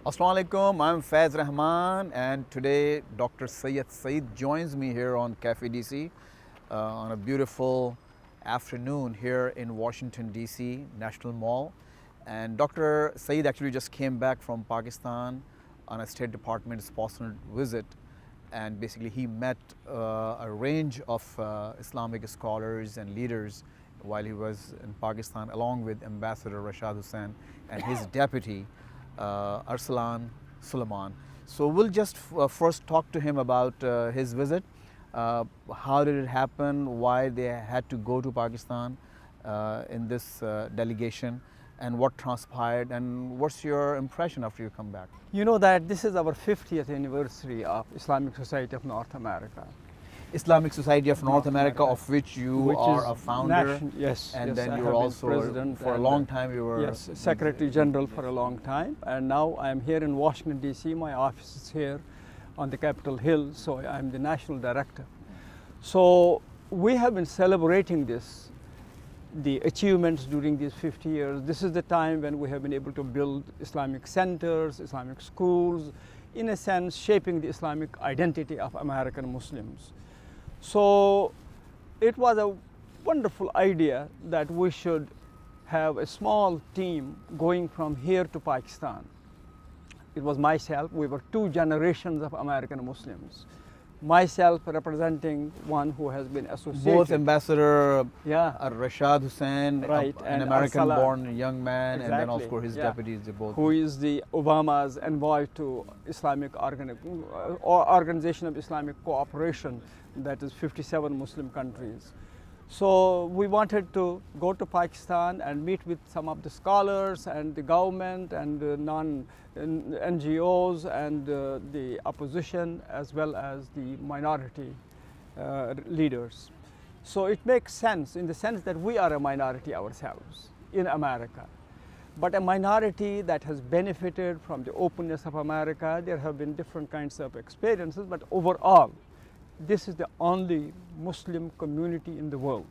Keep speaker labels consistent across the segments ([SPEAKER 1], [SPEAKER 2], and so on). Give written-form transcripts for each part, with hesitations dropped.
[SPEAKER 1] Assalamu alaikum, I'm Faiz Rahman, and today Dr. Syed Saeed joins me here on Cafe DC on a beautiful afternoon here in Washington DC National Mall. And Dr. Saeed actually just came back from Pakistan on a State Department sponsored visit, and basically he met a range of Islamic scholars and leaders while he was in Pakistan, along with Ambassador Rashad Hussain and his deputy Arsalan Suleiman. So we'll just first talk to him about his visit. How did it happen? Why they had to go to Pakistan in this delegation, and what transpired? And what's your impression after you come back?
[SPEAKER 2] You know that this is our 50th anniversary of Islamic Society of North America.
[SPEAKER 1] Islamic Society of North America, of which you are a founder.
[SPEAKER 2] Yes,
[SPEAKER 1] and
[SPEAKER 2] yes,
[SPEAKER 1] then
[SPEAKER 2] I
[SPEAKER 1] you were
[SPEAKER 2] have been
[SPEAKER 1] also
[SPEAKER 2] president
[SPEAKER 1] for a
[SPEAKER 2] and,
[SPEAKER 1] long time. You were
[SPEAKER 2] yes, Secretary General for a long time, and now I am here in Washington D.C. My office is here on the Capitol Hill, so I am the national director. So we have been celebrating the achievements during these 50 years. This is the time when we have been able to build Islamic centers, Islamic schools, in a sense shaping the Islamic identity of American Muslims. So it was a wonderful idea that we should have a small team going from here to Pakistan. It was myself, we were two generations of American Muslims. Myself representing one who has been associated.
[SPEAKER 1] both Ambassador
[SPEAKER 2] Yeah.
[SPEAKER 1] Rashad Hussain,
[SPEAKER 2] Right,
[SPEAKER 1] an
[SPEAKER 2] and
[SPEAKER 1] American-born young man, and then of
[SPEAKER 2] Exactly,
[SPEAKER 1] course his
[SPEAKER 2] yeah.
[SPEAKER 1] deputies. They both.
[SPEAKER 2] Who is the Obama's envoy to Organization of Islamic Cooperation, that is 57 Muslim countries. So we wanted to go to Pakistan and meet with some of the scholars and the government and NGOs and the opposition, as well as the minority leaders. So it makes sense in the sense that we are a minority ourselves in America, but a minority that has benefited from the openness of America. There have been different kinds of experiences, but overall, this is the only Muslim community in the world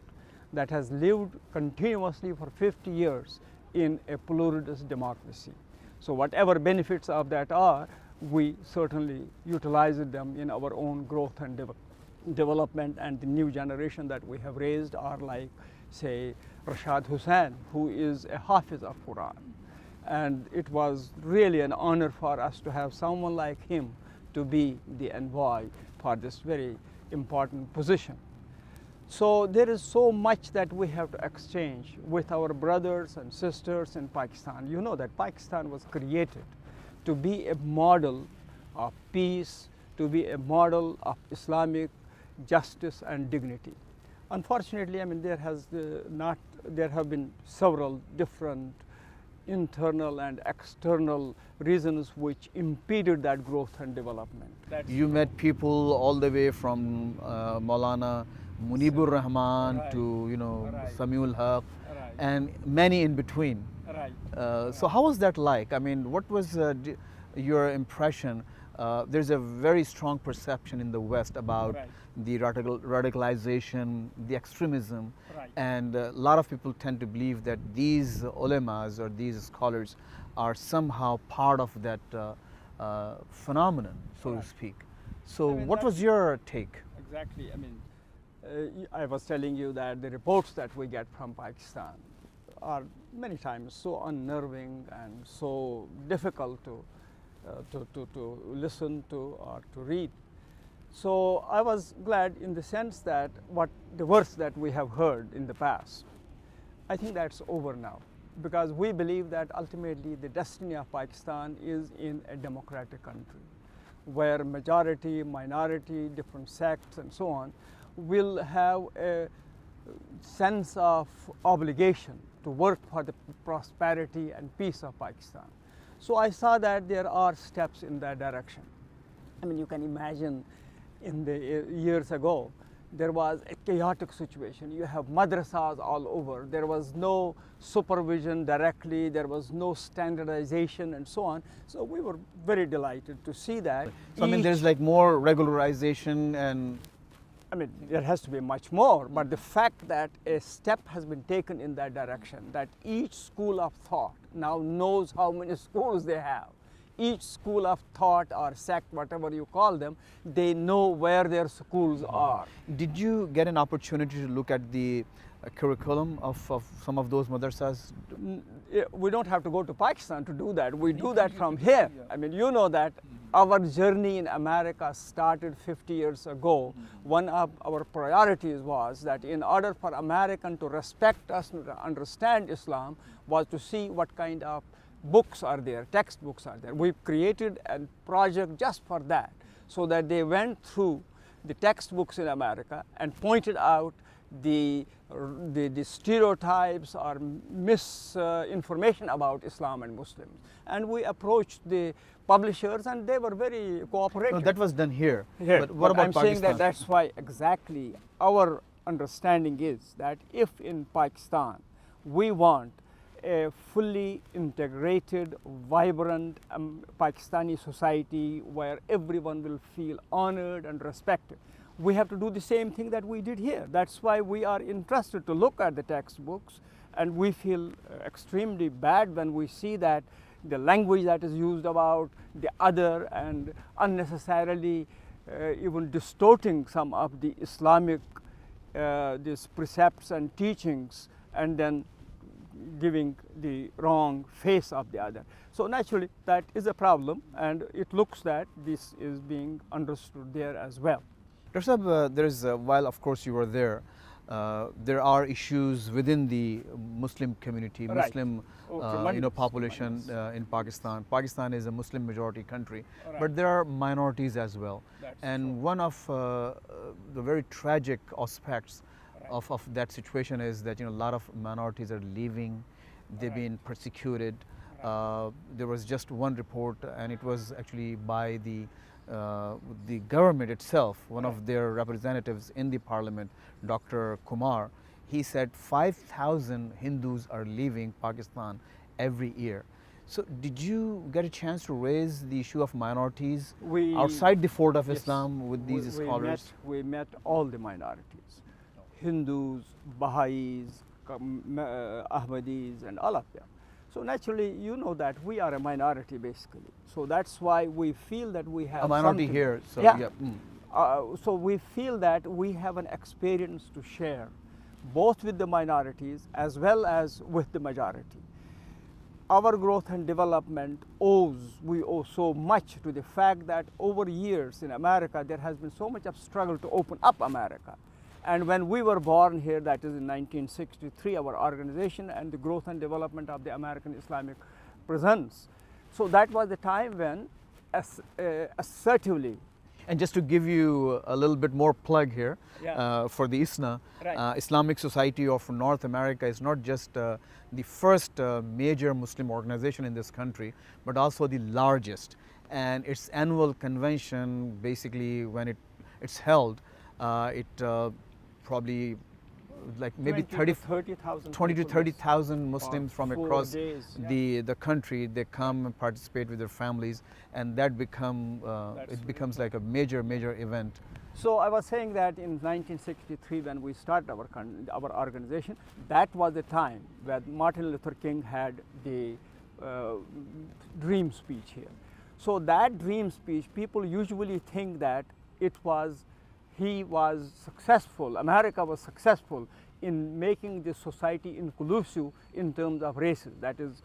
[SPEAKER 2] that has lived continuously for 50 years in a pluralist democracy. So whatever benefits of that are, we certainly utilize them in our own growth and development, and the new generation that we have raised are like, say, Rashad Hussain, who is a Hafiz of Quran. And it was really an honor for us to have someone like him to be the envoy for this very important position. So there is so much that we have to exchange with our brothers and sisters in Pakistan. You know that Pakistan was created to be a model of peace, to be a model of Islamic justice and dignity. Unfortunately, I mean, there have been several different internal and external reasons which impeded that growth and development.
[SPEAKER 1] You met people all the way from Maulana Munibur Rahman
[SPEAKER 2] Right.
[SPEAKER 1] to
[SPEAKER 2] Right.
[SPEAKER 1] Samiul Haq,
[SPEAKER 2] Right.
[SPEAKER 1] and many in between.
[SPEAKER 2] Right.
[SPEAKER 1] So how was that like? I mean, what was your impression? There's a very strong perception in the West about
[SPEAKER 2] Right.
[SPEAKER 1] the radicalization, the extremism,
[SPEAKER 2] Right.
[SPEAKER 1] and a lot of people tend to believe that these ulemas or these scholars are somehow part of that phenomenon, so to
[SPEAKER 2] Right.
[SPEAKER 1] speak. So
[SPEAKER 2] I mean,
[SPEAKER 1] what was your take?
[SPEAKER 2] Exactly. I mean, I was telling you that the reports that we get from Pakistan are many times so unnerving and so difficult to listen to or to read. So I was glad in the sense that the worst that we have heard in the past, I think that's over now, because we believe that ultimately the destiny of Pakistan is in a democratic country where majority, minority, different sects and so on will have a sense of obligation to work for the prosperity and peace of Pakistan. So I saw that there are steps in that direction. I mean, you can imagine in the years ago, there was a chaotic situation. You have madrasas all over. There was no supervision directly. There was no standardization and so on. So we were very delighted to see that.
[SPEAKER 1] So I mean, there's like more regularization and
[SPEAKER 2] I mean, there has to be much more, but the fact that a step has been taken in that direction, that each school of thought now knows how many schools they have. each school of thought or sect, whatever you call them, they know where their schools are.
[SPEAKER 1] Did you get an opportunity to look at the curriculum of some of those madrasas?
[SPEAKER 2] We don't have to go to Pakistan to do that. We do that from here. I mean, you know that our journey in America started 50 years ago. One of our priorities was that in order for American to respect us and to understand Islam was to see what kind of books are there, textbooks are there. We created a project just for that, so that they went through the textbooks in America and pointed out the stereotypes or misinformation about Islam and Muslims. And we approached the publishers and they were very cooperative.
[SPEAKER 1] No, that was done here.
[SPEAKER 2] Here.
[SPEAKER 1] But what about
[SPEAKER 2] I'm
[SPEAKER 1] Pakistan?
[SPEAKER 2] saying that that's why exactly our understanding is that if in Pakistan we want a fully integrated, vibrant Pakistani society where everyone will feel honored and respected, we have to do the same thing that we did here. That's why we are interested to look at the textbooks, and we feel extremely bad when we see that the language that is used about the other and unnecessarily even distorting some of the Islamic these precepts and teachings, and then giving the wrong face of the other. So naturally that is a problem, and it looks that this is being understood there as well.
[SPEAKER 1] Dr. Saab, there's, while of course you were there are issues within the Muslim community,
[SPEAKER 2] Right.
[SPEAKER 1] Muslim population in Pakistan. Pakistan is a Muslim majority country,
[SPEAKER 2] Right.
[SPEAKER 1] but there are minorities as well.
[SPEAKER 2] That's
[SPEAKER 1] And
[SPEAKER 2] true.
[SPEAKER 1] one of the very tragic aspects of that situation is that a lot of minorities are leaving, they've
[SPEAKER 2] Right.
[SPEAKER 1] been persecuted. There was just one report, and it was actually by the government itself, one of their representatives in the parliament, Dr. Kumar. He said 5,000 Hindus are leaving Pakistan every year. So did you get a chance to raise the issue of minorities outside the fold of
[SPEAKER 2] Yes.
[SPEAKER 1] Islam with these scholars?
[SPEAKER 2] We met all the minorities, Hindus, Baha'is, Ahmadis, and all of them. So naturally, you know that we are a minority basically. So that's why we feel that we have
[SPEAKER 1] A minority
[SPEAKER 2] something-
[SPEAKER 1] here, so
[SPEAKER 2] Yeah.
[SPEAKER 1] yeah.
[SPEAKER 2] So we feel that we have an experience to share, both with the minorities as well as with the majority. Our growth and development we owe so much to the fact that over years in America there has been so much of struggle to open up America. And when we were born here, that is in 1963, our organization and the growth and development of the American Islamic Presence. So that was the time when assertively.
[SPEAKER 1] And just to give you a little bit more plug here,
[SPEAKER 2] Yeah.
[SPEAKER 1] for the ISNA,
[SPEAKER 2] Right.
[SPEAKER 1] Islamic Society of North America is not just the first major Muslim organization in this country, but also the largest. And its annual convention, basically when it's held, it probably like maybe
[SPEAKER 2] 30,000
[SPEAKER 1] 20 to
[SPEAKER 2] people
[SPEAKER 1] 30,000 Muslims
[SPEAKER 2] for
[SPEAKER 1] from
[SPEAKER 2] 4
[SPEAKER 1] across
[SPEAKER 2] days, yeah.
[SPEAKER 1] the country. They come and participate with their families, and that
[SPEAKER 2] That's
[SPEAKER 1] it becomes like a major event.
[SPEAKER 2] So I was saying that in 1963, when we started our organization, that was the time when Martin Luther King had the dream speech here. So that dream speech, people usually think that he was successful, America was successful in making this society inclusive in terms of races, that is,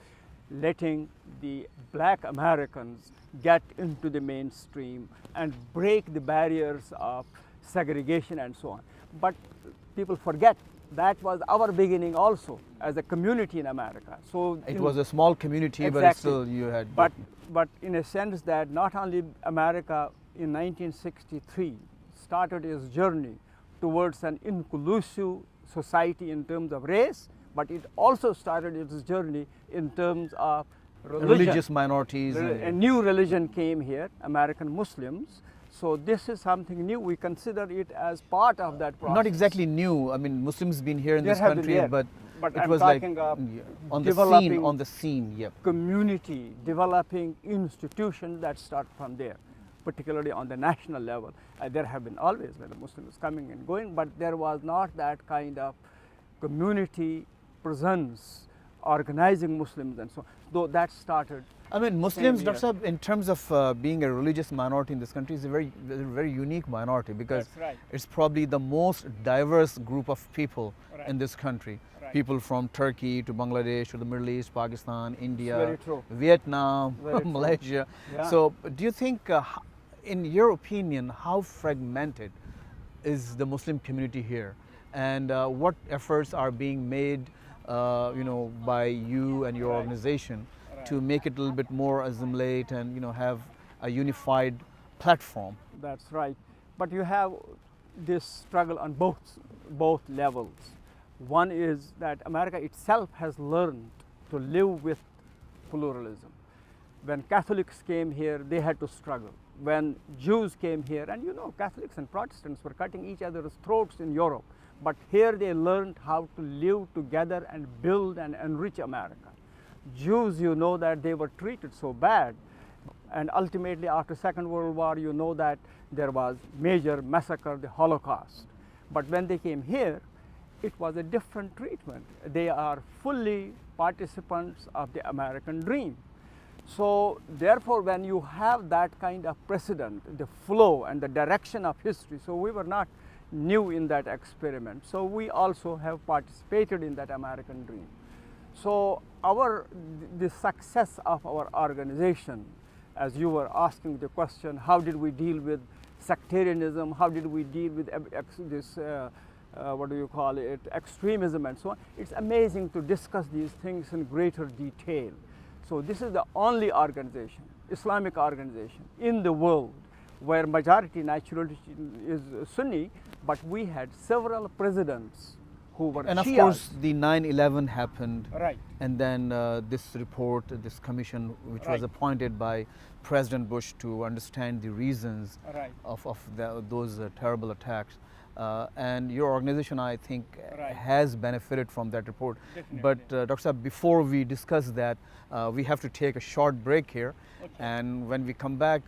[SPEAKER 2] letting the black Americans get into the mainstream and break the barriers of segregation and so on. But people forget that was our beginning also as a community in America. So
[SPEAKER 1] It was a small community, but
[SPEAKER 2] Exactly.
[SPEAKER 1] still you had.
[SPEAKER 2] But in a sense that not only America in 1963 started its journey towards an inclusive society in terms of race, but it also started its journey in terms of
[SPEAKER 1] religious minorities.
[SPEAKER 2] A new religion came here, American Muslims. So this is something new. We consider it as part of that process.
[SPEAKER 1] Not exactly new. I mean, Muslims been here in
[SPEAKER 2] There
[SPEAKER 1] this
[SPEAKER 2] have been
[SPEAKER 1] country,
[SPEAKER 2] there,
[SPEAKER 1] but it
[SPEAKER 2] I'm
[SPEAKER 1] was like
[SPEAKER 2] talking of
[SPEAKER 1] on
[SPEAKER 2] developing
[SPEAKER 1] the scene. Yep.
[SPEAKER 2] community, developing institutions that start from there, particularly on the national level. There have been always when the Muslims coming and going, but there was not that kind of community presence organizing Muslims and so on. Though that started.
[SPEAKER 1] I mean, Muslims,
[SPEAKER 2] here.
[SPEAKER 1] Dr. Saab, in terms of being a religious minority in this country, is a very unique minority because
[SPEAKER 2] That's right.
[SPEAKER 1] it's probably the most diverse group of people
[SPEAKER 2] Right.
[SPEAKER 1] in this country.
[SPEAKER 2] Right.
[SPEAKER 1] People from Turkey to Bangladesh to the Middle East, Pakistan, India,
[SPEAKER 2] very true.
[SPEAKER 1] Vietnam,
[SPEAKER 2] Very true.
[SPEAKER 1] Malaysia.
[SPEAKER 2] Yeah.
[SPEAKER 1] So, do you think, in your opinion, how fragmented is the Muslim community here, and what efforts are being made, by you and your
[SPEAKER 2] Right.
[SPEAKER 1] organization
[SPEAKER 2] Right.
[SPEAKER 1] to make it a little bit more assimilate and have a unified platform?
[SPEAKER 2] That's right. But you have this struggle on both levels. One is that America itself has learned to live with pluralism. When Catholics came here, they had to struggle. When Jews came here, and Catholics and Protestants were cutting each other's throats in Europe, but here they learned how to live together and build and enrich America. Jews, that they were treated so bad, and ultimately after Second World War, that there was major massacre, the Holocaust. But when they came here, it was a different treatment. They are fully participants of the American dream. So therefore, when you have that kind of precedent, the flow and the direction of history, so we were not new in that experiment. So we also have participated in that American dream. So the success of our organization, as you were asking the question, how did we deal with sectarianism, how did we deal with extremism and so on. It's amazing to discuss these things in greater detail. So this is the only organization, Islamic organization in the world where majority naturally is Sunni, but we had several presidents who were
[SPEAKER 1] And of
[SPEAKER 2] Shias.
[SPEAKER 1] course, the 9/11 happened,
[SPEAKER 2] Right.
[SPEAKER 1] and then this report, this commission, which was
[SPEAKER 2] Right.
[SPEAKER 1] appointed by President Bush to understand the reasons
[SPEAKER 2] Right.
[SPEAKER 1] of those terrible attacks. And your organization, I think,
[SPEAKER 2] Right.
[SPEAKER 1] has benefited from that report.
[SPEAKER 2] Definitely.
[SPEAKER 1] But Dr. Saab, before we discuss that, we have to take a short break here.
[SPEAKER 2] Okay.
[SPEAKER 1] And when we come back,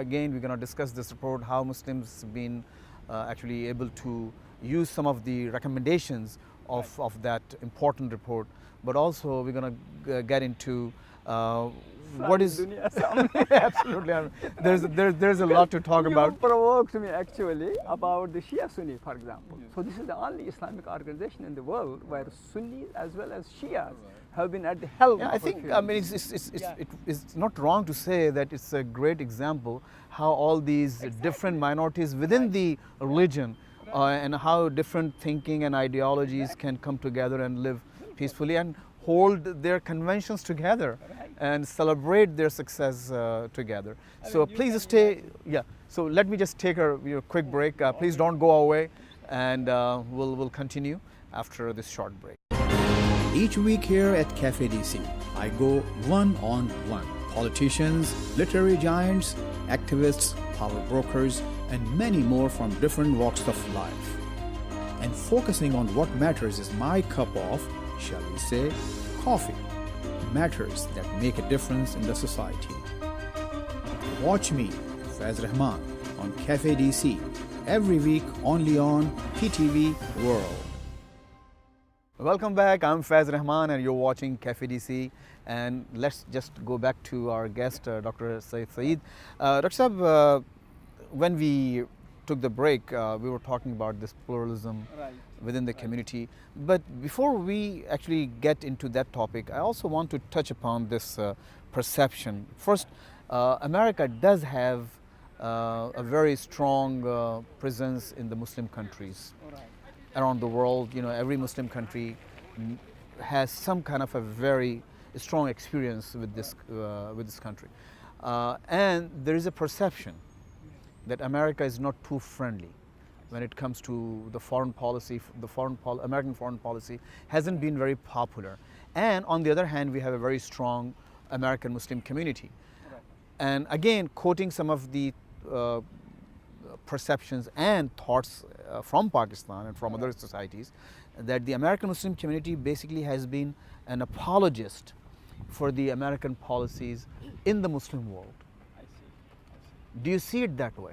[SPEAKER 1] again, we're going to discuss this report, how Muslims have been actually able to use some of the recommendations of that important report. But also, we're going to get into what is absolutely. There's a lot to talk about.
[SPEAKER 2] You provoked me actually about the Shia Sunni, for example. So this is the only Islamic organization in the world where Sunnis as well as Shias have been at the helm.
[SPEAKER 1] Yeah, I
[SPEAKER 2] of
[SPEAKER 1] think,
[SPEAKER 2] affairs.
[SPEAKER 1] I mean, it's not wrong to say that it's a great example how all these different minorities within the religion and how different thinking and ideologies can come together and live peacefully and hold their conventions together and celebrate their success together. So please stay. Yeah. So let me just take a quick break. Please don't go away, and we'll continue after this short break. Each week here at Cafe DC, I go one-on-one. Politicians, literary giants, activists, power brokers, and many more from different walks of life. And focusing on what matters is my cup of, shall we say, coffee. Matters that make a difference in the society. Watch me, Faiz Rahman, on Cafe DC every week only on PTV World. Welcome back. I'm Faiz Rahman and you're watching Cafe DC. And let's just go back to our guest, Dr. Syed Saeed. Dr. Saab, when we took the break, we were talking about this pluralism within the community. But before we actually get into that topic, I also want to touch upon this perception. First, America does have a very strong presence in the Muslim countries around the world. Every Muslim country has some kind of a very strong experience with this country, and there is a perception that America is not too friendly when it comes to the foreign policy. American foreign policy hasn't been very popular, and on the other hand, we have a very strong American Muslim community. And again, quoting some of the perceptions and thoughts from Pakistan and from other societies, that the American Muslim community basically has been an apologist for the American policies in the Muslim world. Do you see it that way?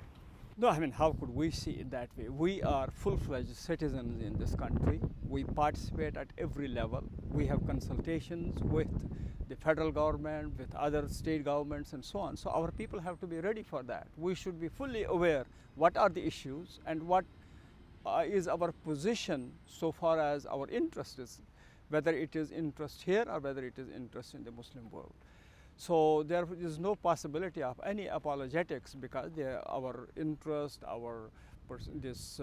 [SPEAKER 2] No, I mean, how could we see it that way? We are full-fledged citizens in this country. We participate at every level. We have consultations with the federal government, with other state governments, and so on. So our people have to be ready for that. We should be fully aware what are the issues and what is our position so far as our interest is, whether it is interest here or whether it is interest in the Muslim world. So there is no possibility of any apologetics because our interest, this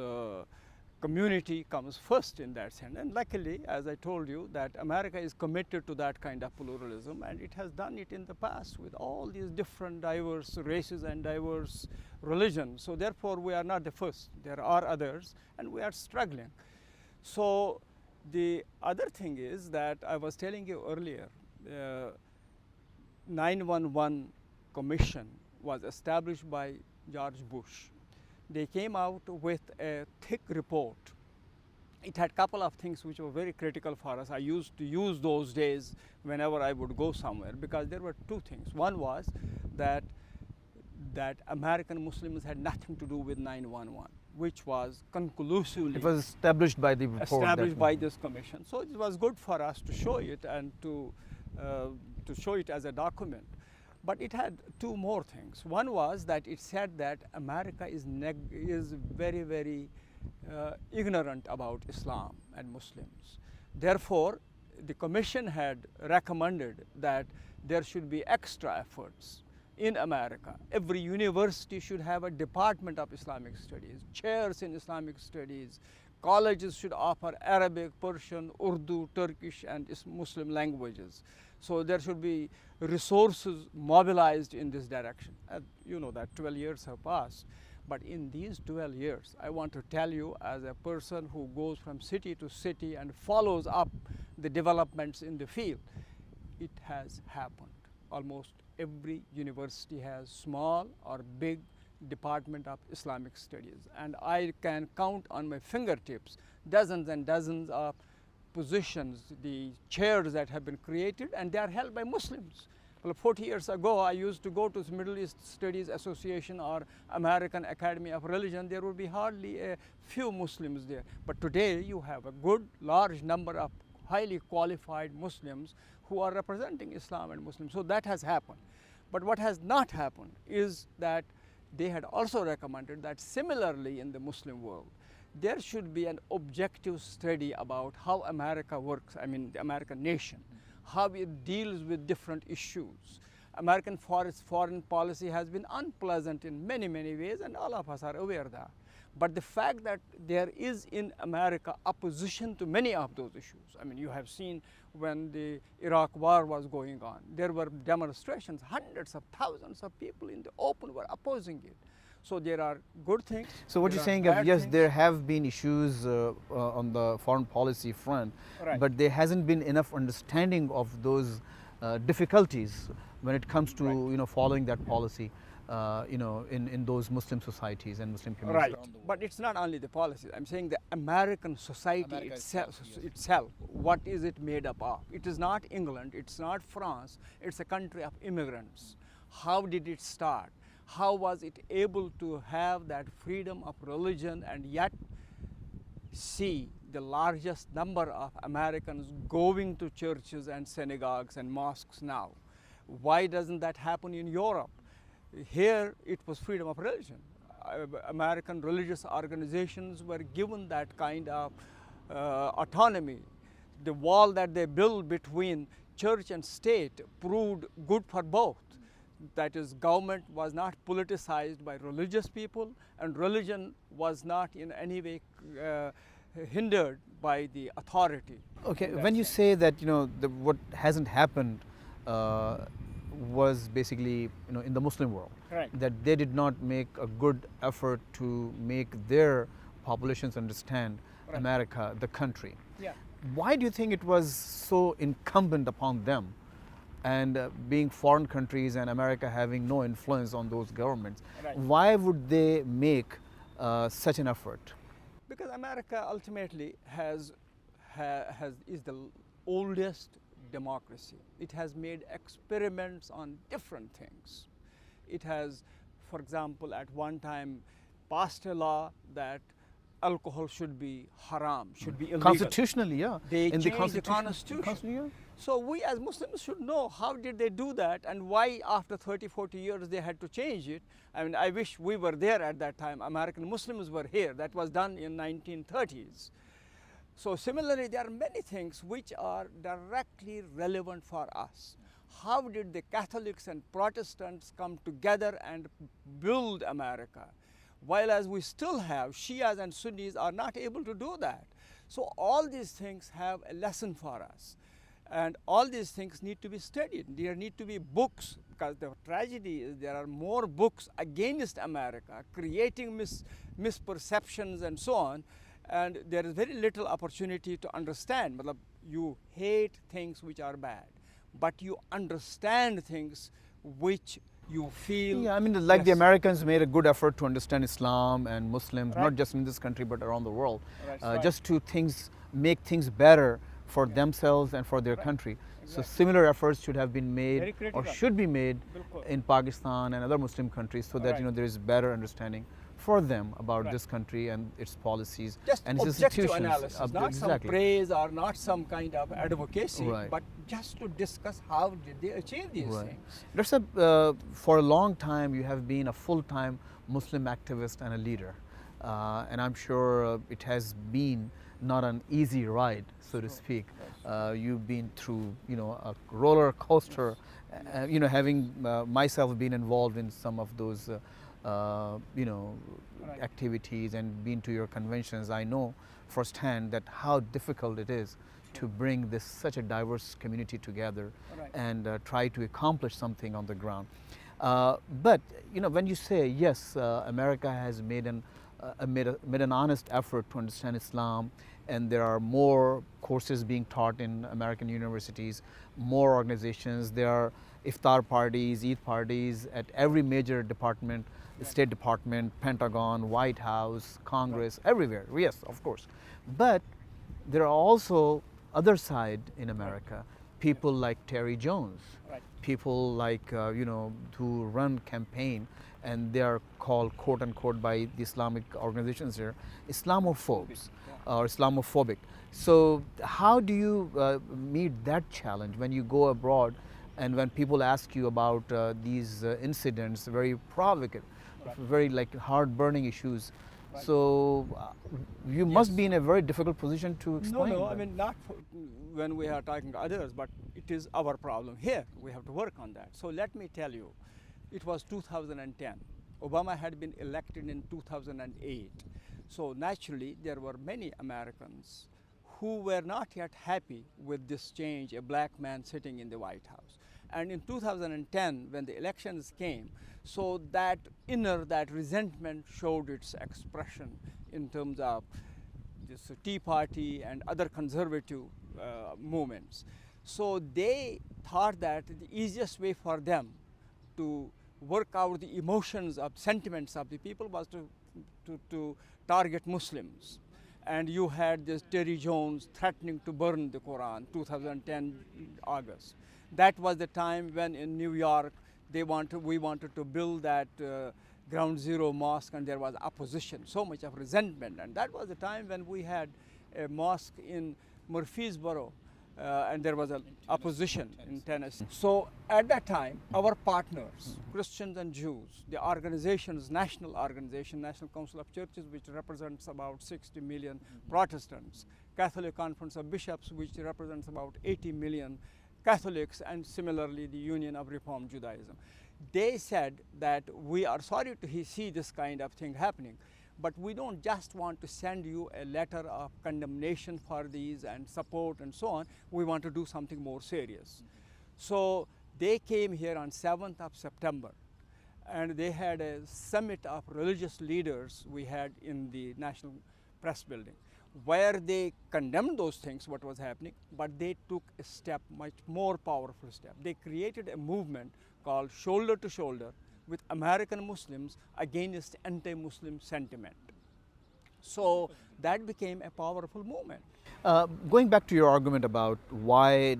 [SPEAKER 2] community comes first in that sense. And luckily, as I told you, that America is committed to that kind of pluralism, and it has done it in the past with all these different diverse races and diverse religions. So therefore, we are not the first. There are others, and we are struggling. So the other thing is that I was telling you earlier, 911 Commission was established by George Bush. They came out with a thick report. It had a couple of things which were very critical for us. I used to use those days whenever I would go somewhere because there were two things. One was that American Muslims had nothing to do with 911, which was conclusively
[SPEAKER 1] It was established by the report.
[SPEAKER 2] Established by this commission. So it was good for us to show it and to show it as a document. But it had two more things. One was that it said that America is very, very ignorant about Islam and Muslims. Therefore, the commission had recommended that there should be extra efforts in America. Every university should have a department of Islamic studies, chairs in Islamic studies. Colleges should offer Arabic, Persian, Urdu, Turkish, and Muslim languages. So there should be resources mobilized in this direction. You know that 12 years have passed. But in these 12 years, I want to tell you as a person who goes from city to city and follows up the developments in the field, it has happened. Almost every university has small or big Department of Islamic Studies, and I can count on my fingertips dozens and dozens of positions, the chairs that have been created, and they are held by Muslims. Well, 40 years ago, I used to go to the Middle East Studies Association or American Academy of Religion. There would be hardly a few Muslims there. But today, you have a good, large number of highly qualified Muslims who are representing Islam and Muslims. So that has happened. But what has not happened is that they had also recommended that similarly in the Muslim world, there should be an objective study about how America works, I mean the American nation, how it deals with different issues. American foreign policy has been unpleasant in many, many ways, and all of us are aware of that. But the fact that there is in America opposition to many of those issues, I mean, you have seen when the Iraq war was going on, there were demonstrations, hundreds of thousands of people in the open were opposing it. So there are good things.
[SPEAKER 1] So what you're saying is, yes, there have been issues on the foreign policy front,
[SPEAKER 2] Right.
[SPEAKER 1] but there hasn't been enough understanding of those difficulties when it comes to
[SPEAKER 2] Right.
[SPEAKER 1] following that policy. In those Muslim societies and Muslim communities
[SPEAKER 2] Right,
[SPEAKER 1] around the world.
[SPEAKER 2] but it's not only the policies. I'm saying the American society
[SPEAKER 1] America
[SPEAKER 2] itself, what is it made up of? It is not England, it's not France, it's a country of immigrants. How did it start? How was it able to have that freedom of religion and yet see the largest number of Americans going to churches and synagogues and mosques now? Why doesn't that happen in Europe? Here it was freedom of religion. American religious organizations were given that kind of autonomy. The wall that they built between church and state proved good for both. That is, government was not politicized by religious people, and religion was not in any way hindered by the authority.
[SPEAKER 1] Okay, when you say that what hasn't happened was basically in the Muslim world,
[SPEAKER 2] Correct.
[SPEAKER 1] that they did not make a good effort to make their populations understand
[SPEAKER 2] Right.
[SPEAKER 1] America, the country.
[SPEAKER 2] Yeah.
[SPEAKER 1] Why do you think it was so incumbent upon them, and being foreign countries and America having no influence on those governments,
[SPEAKER 2] Right.
[SPEAKER 1] why would they make such an effort?
[SPEAKER 2] Because America ultimately is the oldest democracy. It has made experiments on different things. It has, for example, at one time passed a law that alcohol should be haram, should be illegal.
[SPEAKER 1] Constitutionally, yeah.
[SPEAKER 2] They
[SPEAKER 1] in
[SPEAKER 2] changed the constitution. So we as Muslims should know how did they do that and why after 30, 40 years they had to change it. I mean, I wish we were there at that time. American Muslims were here. That was done in 1930s. So similarly, there are many things which are directly relevant for us. How did the Catholics and Protestants come together and build America? While as we still have, Shias and Sunnis are not able to do that. So all these things have a lesson for us. And all these things need to be studied. There need to be books, because the tragedy is there are more books against America, creating misperceptions and so on. And there is very little opportunity to understand. You hate things which are bad, but you understand things which you feel.
[SPEAKER 1] Yeah, I mean, like the Americans made a good effort to understand Islam and Muslims,
[SPEAKER 2] Right.
[SPEAKER 1] not just in this country but around the world,
[SPEAKER 2] Right.
[SPEAKER 1] just to make things better for themselves and for their country. So similar efforts should have been
[SPEAKER 2] Very
[SPEAKER 1] made or
[SPEAKER 2] critical.
[SPEAKER 1] should be made
[SPEAKER 2] Bilkul.
[SPEAKER 1] in Pakistan and other Muslim countries, so that
[SPEAKER 2] Right.
[SPEAKER 1] there is better understanding for them about
[SPEAKER 2] Right.
[SPEAKER 1] this country and its policies
[SPEAKER 2] Just
[SPEAKER 1] and its
[SPEAKER 2] objective
[SPEAKER 1] institutions.
[SPEAKER 2] analysis, not
[SPEAKER 1] Exactly.
[SPEAKER 2] some praise or not some kind of advocacy,
[SPEAKER 1] Right.
[SPEAKER 2] but just to discuss how did they achieve these
[SPEAKER 1] Right.
[SPEAKER 2] things.
[SPEAKER 1] Dr. Saab, for a long time you have been a full-time Muslim activist and a leader, and I'm sure it has been not an easy ride, so to speak. You've been through, a roller coaster. Having myself been involved in some of those, activities and been to your conventions, I know firsthand that how difficult it is to bring this such a diverse community together
[SPEAKER 2] Right.
[SPEAKER 1] and try to accomplish something on the ground. But when you say yes, America has made an honest effort to understand Islam, and there are more courses being taught in American universities, more organizations. There are iftar parties, Eid parties at every major department, the State Department, Pentagon, White House, Congress, everywhere. Yes, of course. But there are also other side in America, people like Terry Jones,
[SPEAKER 2] Right.
[SPEAKER 1] people like who run campaign, and they are called, quote unquote, by the Islamic organizations here, Islamophobes or Islamophobic. So how do you meet that challenge when you go abroad and when people ask you about these incidents, very provocative, very like hard-burning issues?
[SPEAKER 2] Right.
[SPEAKER 1] So you must be in a very difficult position to explain.
[SPEAKER 2] No, I
[SPEAKER 1] that.
[SPEAKER 2] mean not when we are talking to others, but it is our problem here. We have to work on that. So let me tell you, it was 2010. Obama had been elected in 2008. So naturally, there were many Americans who were not yet happy with this change, a black man sitting in the White House. And in 2010, when the elections came, so that resentment showed its expression in terms of this Tea Party and other conservative movements. So they thought that the easiest way for them to work out the emotions of sentiments of the people was to target Muslims. And you had this Terry Jones threatening to burn the Quran, 2010 August. That was the time when in New York we wanted to build that Ground Zero mosque, and there was opposition, so much of resentment. And that was the time when we had a mosque in Murfreesboro, and there was an opposition in Tennessee. So at that time, our partners, Christians and Jews, the organizations, National Council of Churches, which represents about 60 million Protestants, Catholic Conference of Bishops, which represents about 80 million Catholics, and similarly the Union of Reform Judaism. They said that we are sorry to see this kind of thing happening, but we don't just want to send you a letter of condemnation for these and support and so on. We want to do something more serious. So they came here on 7th of September, and they had a summit of religious leaders we had in the National Press Building, where they condemned those things, what was happening, but they took a step, much more powerful step. They created a movement called Shoulder to Shoulder with American Muslims against anti-Muslim sentiment. So that became a powerful movement.
[SPEAKER 1] Going back to your argument about why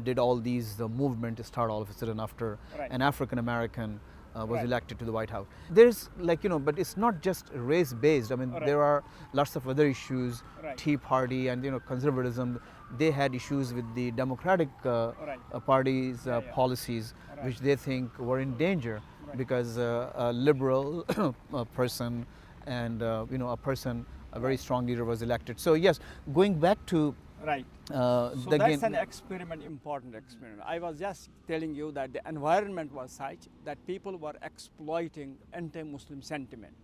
[SPEAKER 1] did all these movements start all of a sudden after
[SPEAKER 2] Right.
[SPEAKER 1] an African American was
[SPEAKER 2] Right.
[SPEAKER 1] elected to the White House. There's like, but it's not just race based. I mean,
[SPEAKER 2] Right.
[SPEAKER 1] there are lots of other issues,
[SPEAKER 2] Right.
[SPEAKER 1] Tea Party and, conservatism. They had issues with the Democratic
[SPEAKER 2] Right.
[SPEAKER 1] party's
[SPEAKER 2] Yeah, yeah.
[SPEAKER 1] policies,
[SPEAKER 2] Right.
[SPEAKER 1] which they think were in danger
[SPEAKER 2] Right.
[SPEAKER 1] because a liberal person and, a person, a very strong leader was elected. So yes, going back to
[SPEAKER 2] Right.
[SPEAKER 1] uh,
[SPEAKER 2] So
[SPEAKER 1] the
[SPEAKER 2] that's
[SPEAKER 1] game-
[SPEAKER 2] an experiment, important experiment. I was just telling you that the environment was such that people were exploiting anti-Muslim sentiment.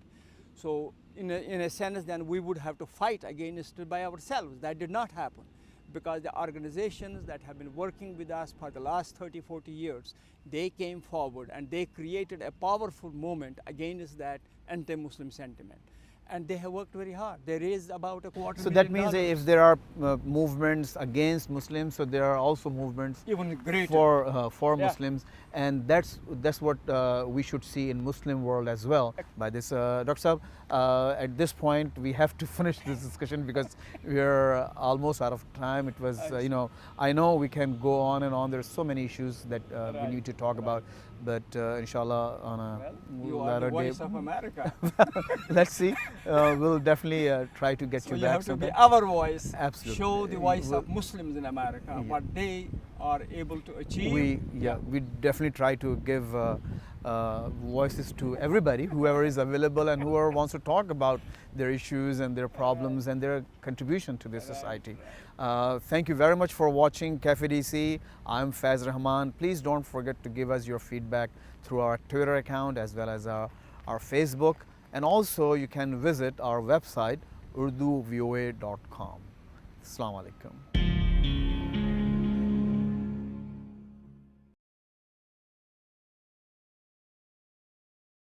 [SPEAKER 2] So in a sense, then we would have to fight against it by ourselves. That did not happen because the organizations that have been working with us for the last 30, 40 years, they came forward and they created a powerful movement against that anti-Muslim sentiment. And they have worked very hard. They raised about $250
[SPEAKER 1] So that
[SPEAKER 2] million.
[SPEAKER 1] means if there are movements against Muslims, so there are also movements
[SPEAKER 2] even greater.
[SPEAKER 1] for
[SPEAKER 2] Yeah.
[SPEAKER 1] Muslims, and that's what we should see in Muslim world as well. By this, Dr. Saab, at this point we have to finish this discussion because we are almost out of time. It was, I know we can go on and on. There's so many issues that we
[SPEAKER 2] Right.
[SPEAKER 1] need to talk about, but inshallah on a
[SPEAKER 2] Well, you are
[SPEAKER 1] later
[SPEAKER 2] the voice
[SPEAKER 1] day,
[SPEAKER 2] of America.
[SPEAKER 1] let's see. We'll definitely try to get
[SPEAKER 2] So
[SPEAKER 1] you
[SPEAKER 2] you
[SPEAKER 1] back
[SPEAKER 2] have to be
[SPEAKER 1] sometime.
[SPEAKER 2] our voice.
[SPEAKER 1] Absolutely.
[SPEAKER 2] Show the voice
[SPEAKER 1] Well-
[SPEAKER 2] of Muslims in America,
[SPEAKER 1] Yeah.
[SPEAKER 2] what they are able to achieve.
[SPEAKER 1] We definitely try to give voices to everybody, whoever is available and whoever wants to talk about their issues and their problems and their contribution to this society. Thank you very much for watching Cafe DC. I'm Faiz Rahman. Please don't forget to give us your feedback through our Twitter account as well as our Facebook, and also you can visit our website urduvoa.com. Assalamu alaikum.